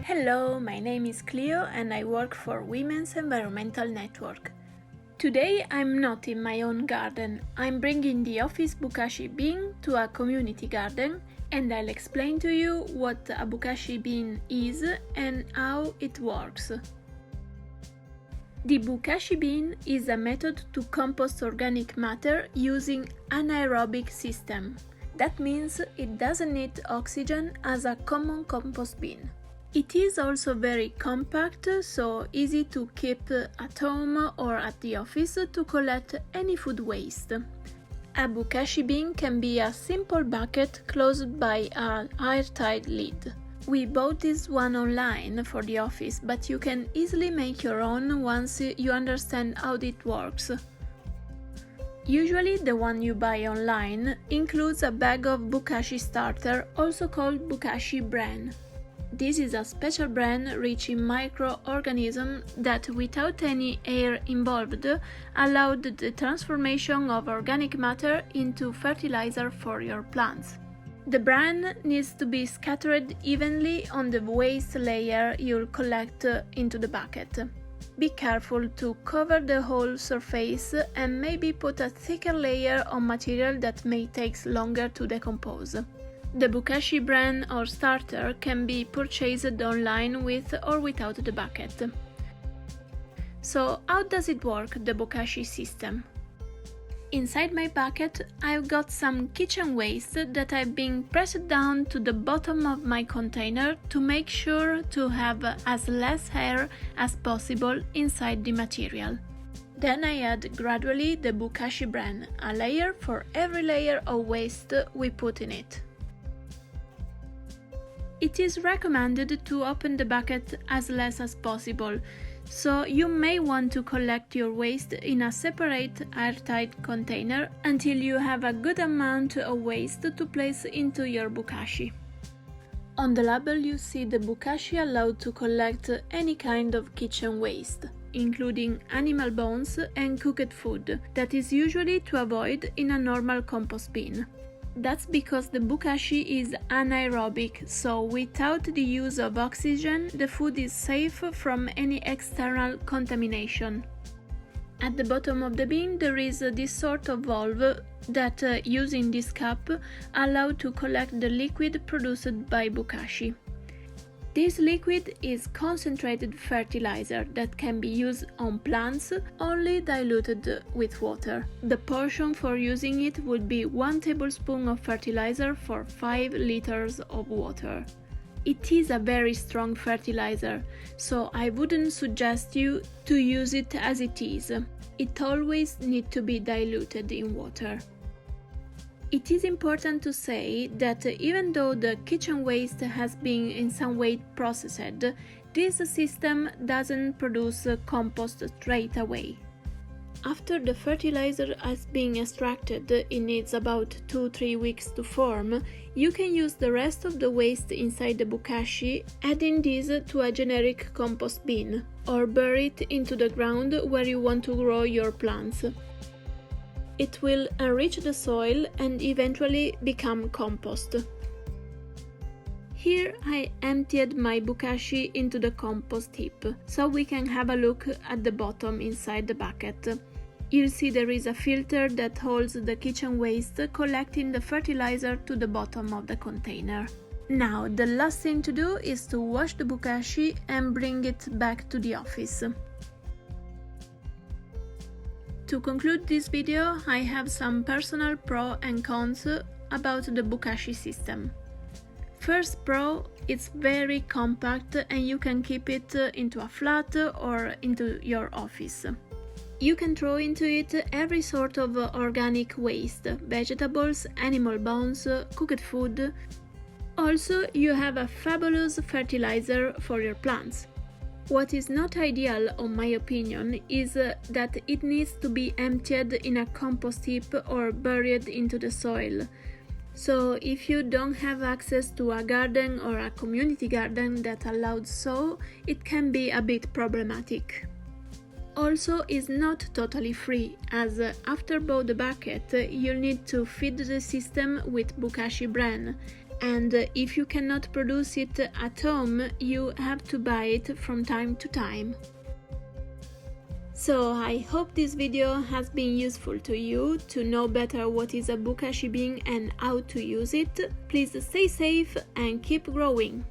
Hello, my name is Clio and I work for Women's Environmental Network. Today I'm not in my own garden, I'm bringing the office Bokashi bean to a community garden and I'll explain to you what a Bokashi bean is and how it works. The Bokashi bean is a method to compost organic matter using anaerobic system. That means it doesn't need oxygen as a common compost bin. It is also very compact, so easy to keep at home or at the office to collect any food waste. A Bokashi bin can be a simple bucket closed by an airtight lid. We bought this one online for the office, but you can easily make your own once you understand how it works. Usually the one you buy online includes a bag of Bokashi Starter, also called Bokashi bran. This is a special bran rich in microorganisms that, without any air involved, allowed the transformation of organic matter into fertilizer for your plants. The bran needs to be scattered evenly on the waste layer you'll collect into the bucket. Be careful to cover the whole surface and maybe put a thicker layer on material that may take longer to decompose. The Bokashi bran or starter can be purchased online with or without the bucket. So how does it work, the Bokashi system? Inside my bucket I've got some kitchen waste that I've been pressed down to the bottom of my container to make sure to have as less air as possible inside the material. Then I add gradually the Bokashi bran, a layer for every layer of waste we put in it. It is recommended to open the bucket as less as possible, so you may want to collect your waste in a separate airtight container until you have a good amount of waste to place into your Bokashi. On the label you see the Bokashi allowed to collect any kind of kitchen waste, including animal bones and cooked food, that is usually to avoid in a normal compost bin. That's because the Bokashi is anaerobic, so without the use of oxygen, the food is safe from any external contamination. At the bottom of the bin there is this sort of valve that, using this cap, allows to collect the liquid produced by Bokashi. This liquid is concentrated fertilizer that can be used on plants only diluted with water. The portion for using it would be 1 tablespoon of fertilizer for 5 liters of water. It is a very strong fertilizer, so I wouldn't suggest you to use it as it is. It always needs to be diluted in water. It is important to say that even though the kitchen waste has been in some way processed, this system doesn't produce compost straight away. After the fertilizer has been extracted, it needs about 2-3 weeks to form. You can use the rest of the waste inside the Bokashi, adding this to a generic compost bin, or bury it into the ground where you want to grow your plants. It will enrich the soil and eventually become compost. Here I emptied my Bokashi into the compost heap, so we can have a look at the bottom inside the bucket. You'll see there is a filter that holds the kitchen waste, collecting the fertilizer to the bottom of the container. Now the last thing to do is to wash the Bokashi and bring it back to the office. To conclude this video, I have some personal pros and cons about the Bokashi system. First pro, it's very compact and you can keep it into a flat or into your office. You can throw into it every sort of organic waste, vegetables, animal bones, cooked food. Also, you have a fabulous fertilizer for your plants. What is not ideal, in my opinion, is that it needs to be emptied in a compost heap or buried into the soil. So if you don't have access to a garden or a community garden that allows so, it can be a bit problematic. Also, it's not totally free, as after bought the bucket, you'll need to feed the system with Bokashi bran, and if you cannot produce it at home, you have to buy it from time to time. So I hope this video has been useful to you to know better what is a Bokashi bean and how to use it. Please stay safe and keep growing!